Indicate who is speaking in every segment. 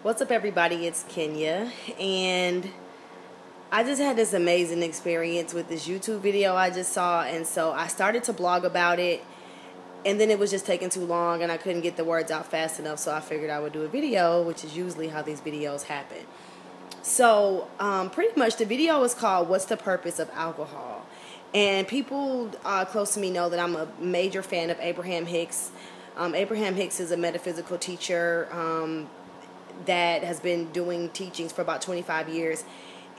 Speaker 1: What's up, everybody? It's Kenya, and I just had this amazing experience with this YouTube video I just saw, and so I started to blog about it, and then it was just taking too long, and I couldn't get the words out fast enough, so I figured I would do a video, which is usually how these videos happen. So, pretty much the video is called, What's the Purpose of Alcohol? And people close to me know that I'm a major fan of Abraham Hicks. Abraham Hicks is a metaphysical teacher that has been doing teachings for about 25 years.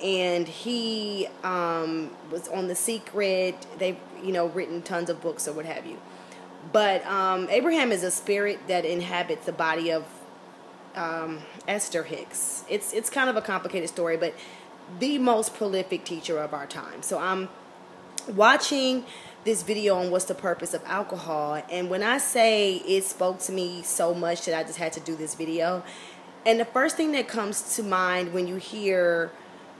Speaker 1: And he was on The Secret. They've, written tons of books or what have you. But Abraham is a spirit that inhabits the body of Esther Hicks. It's kind of a complicated story, but the most prolific teacher of our time. So I'm watching this video on what's the purpose of alcohol, and when I say it spoke to me so much that I just had to do this video, and the first thing that comes to mind when you hear,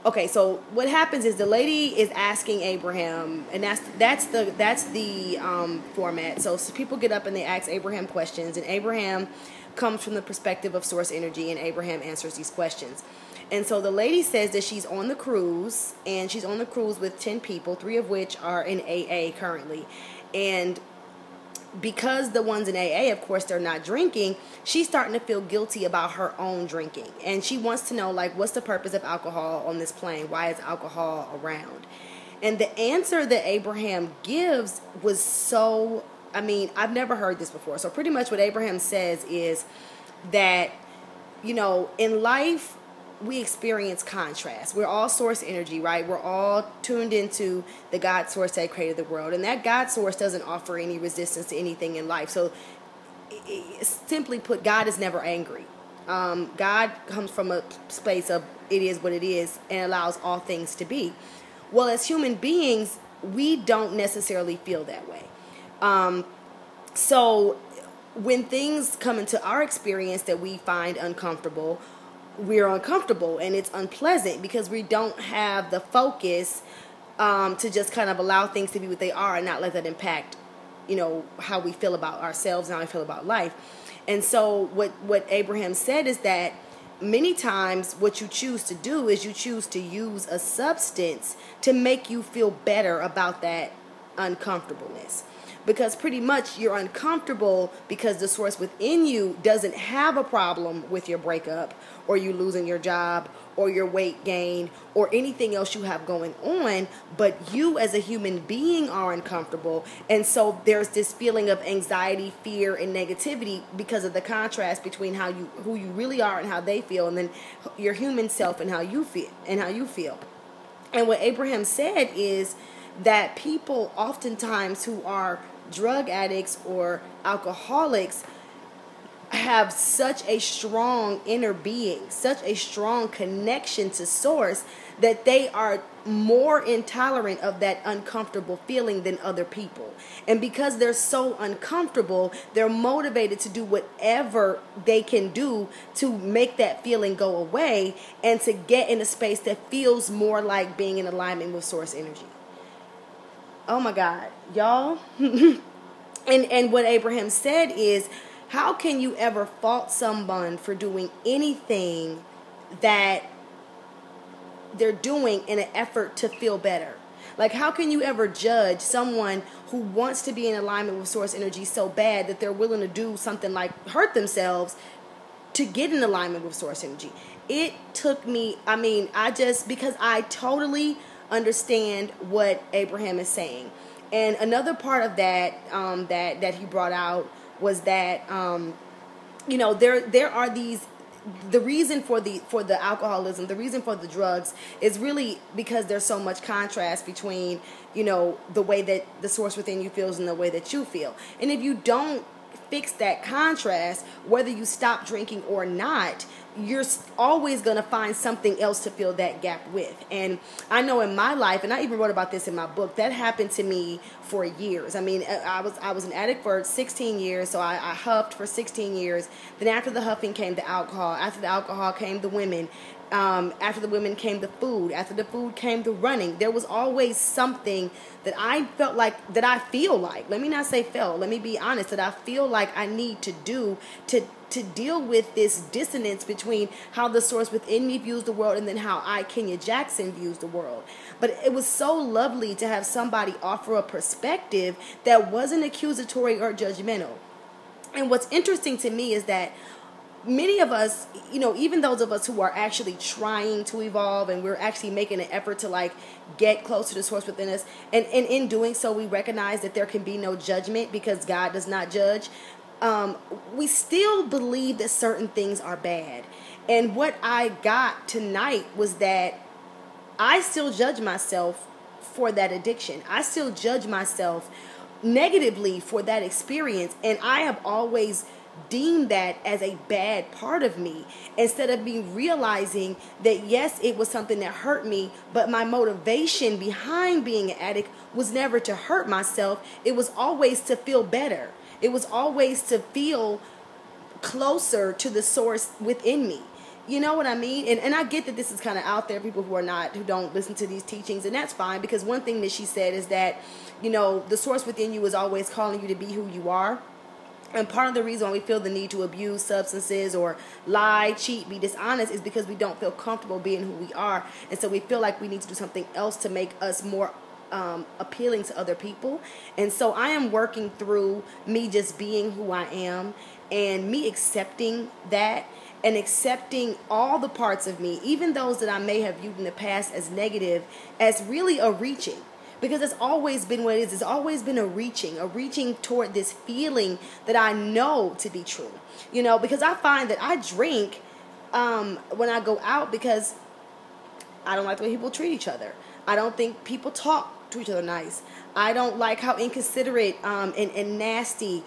Speaker 1: okay, so what happens is the lady is asking Abraham, and that's the format. So people get up and they ask Abraham questions, and Abraham comes from the perspective of source energy, and Abraham answers these questions. And so the lady says that she's on the cruise, and she's on the cruise with 10 people, 3 of which are in AA currently. And because the ones in AA, of course, they're not drinking, she's starting to feel guilty about her own drinking. And she wants to know, like, what's the purpose of alcohol on this plane? Why is alcohol around? And the answer that Abraham gives was so, I've never heard this before. So pretty much what Abraham says is that, in life, we experience contrast. We're all source energy, right? We're all tuned into the God source that created the world. And that God source doesn't offer any resistance to anything in life. So simply put, God is never angry. God comes from a space of it is what it is and allows all things to be. Well, as human beings, we don't necessarily feel that way. So when things come into our experience that we find uncomfortable, we're uncomfortable, and it's unpleasant because we don't have the focus to just kind of allow things to be what they are and not let that impact, how we feel about ourselves and how we feel about life. And so what Abraham said is that many times what you choose to do is you choose to use a substance to make you feel better about that uncomfortableness. Because pretty much you're uncomfortable because the source within you doesn't have a problem with your breakup or you losing your job or your weight gain or anything else you have going on, but you as a human being are uncomfortable. And so there's this feeling of anxiety, fear, and negativity because of the contrast between who you really are and how they feel, and then your human self and how you feel. And what Abraham said is that people oftentimes who are drug addicts or alcoholics have such a strong inner being, such a strong connection to source, that they are more intolerant of that uncomfortable feeling than other people. And because they're so uncomfortable, they're motivated to do whatever they can do to make that feeling go away and to get in a space that feels more like being in alignment with source energy. Oh my God, y'all. And what Abraham said is, how can you ever fault someone for doing anything that they're doing in an effort to feel better? Like, how can you ever judge someone who wants to be in alignment with source energy so bad that they're willing to do something like hurt themselves to get in alignment with source energy? It took me, because I totally understand what Abraham is saying. And another part of that that he brought out was that there are these, the reason for the alcoholism, the reason for the drugs is really because there's so much contrast between the way that the source within you feels and the way that you feel. And if you don't fix that contrast, whether you stop drinking or not, you're always going to find something else to fill that gap with. And I know in my life, and I even wrote about this in my book, that happened to me for years. I was an addict for 16 years, so I huffed for 16 years. Then after the huffing came the alcohol. After the alcohol came the women. After the women came the food. After the food came the running. There was always something that I felt like, that I feel like, let me not say felt, let me be honest, that I feel like I need to do to to deal with this dissonance between how the source within me views the world and then how I, Kenya Jackson, views the world. But it was so lovely to have somebody offer a perspective that wasn't accusatory or judgmental. And what's interesting to me is that many of us, even those of us who are actually trying to evolve and we're actually making an effort to like get close to the source within us, and in doing so we recognize that there can be no judgment because God does not judge. We still believe that certain things are bad. And what I got tonight was that I still judge myself for that addiction. I still judge myself negatively for that experience. And I have always deemed that as a bad part of me, instead of me realizing that yes, it was something that hurt me, but my motivation behind being an addict was never to hurt myself. It was always to feel better. It was always to feel closer to the source within me. You know what I mean? And I get that this is kind of out there, people who don't listen to these teachings, and that's fine, because one thing that she said is that, the source within you is always calling you to be who you are. And part of the reason why we feel the need to abuse substances or lie, cheat, be dishonest is because we don't feel comfortable being who we are. And so we feel like we need to do something else to make us more appealing to other people. And so I am working through me just being who I am and me accepting that and accepting all the parts of me, even those that I may have viewed in the past as negative, as really a reaching. Because it's always been what it is. It's always been a reaching toward this feeling that I know to be true. Because I find that I drink when I go out because I don't like the way people treat each other. I don't think people talk to each other nice. I don't like how inconsiderate and nasty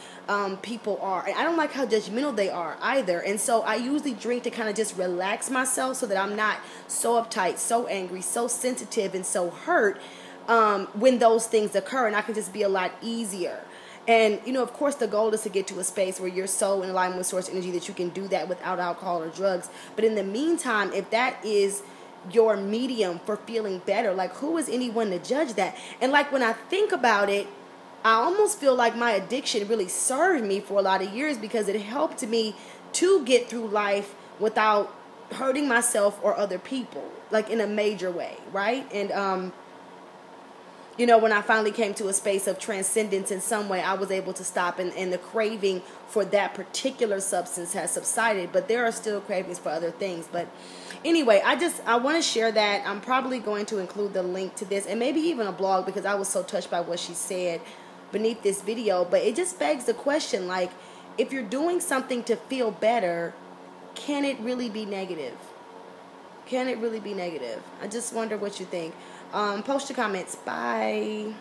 Speaker 1: people are. And I don't like how judgmental they are either. And so I usually drink to kind of just relax myself so that I'm not so uptight, so angry, so sensitive, and so hurt when those things occur, and I can just be a lot easier. And, of course, the goal is to get to a space where you're so in alignment with source energy that you can do that without alcohol or drugs. But in the meantime, if that is your medium for feeling better, like, who is anyone to judge that? And like, when I think about it, I almost feel like my addiction really served me for a lot of years because it helped me to get through life without hurting myself or other people, like in a major way, right? And when I finally came to a space of transcendence in some way, I was able to stop, and the craving for that particular substance has subsided, but there are still cravings for other things. But anyway, I want to share that. I'm probably going to include the link to this and maybe even a blog, because I was so touched by what she said beneath this video. But it just begs the question, like, if you're doing something to feel better, can it really be negative? Can it really be negative? I just wonder what you think. Post your comments. Bye.